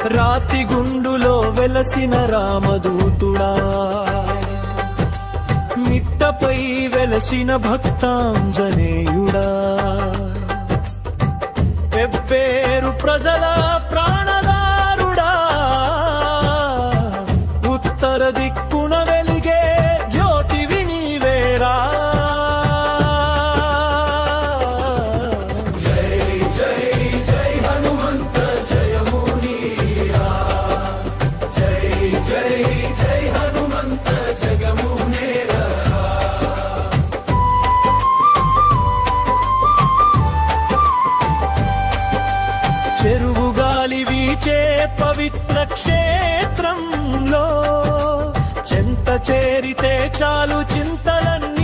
రాతి గుండులో వెలసిన రామదూతుడా, మిట్టపై వెలసిన భక్తాంజనేయుడా, పెబ్బేరు ప్రజల ప్రాణదారుడా, ఉత్తర దిక్కున వెలిగే జ్యోతివి నీవేరా. చెరువు గాలి వీచే పవిత్ర క్షేత్రంలో చెంత చేరితే చాలు చింతలన్నీ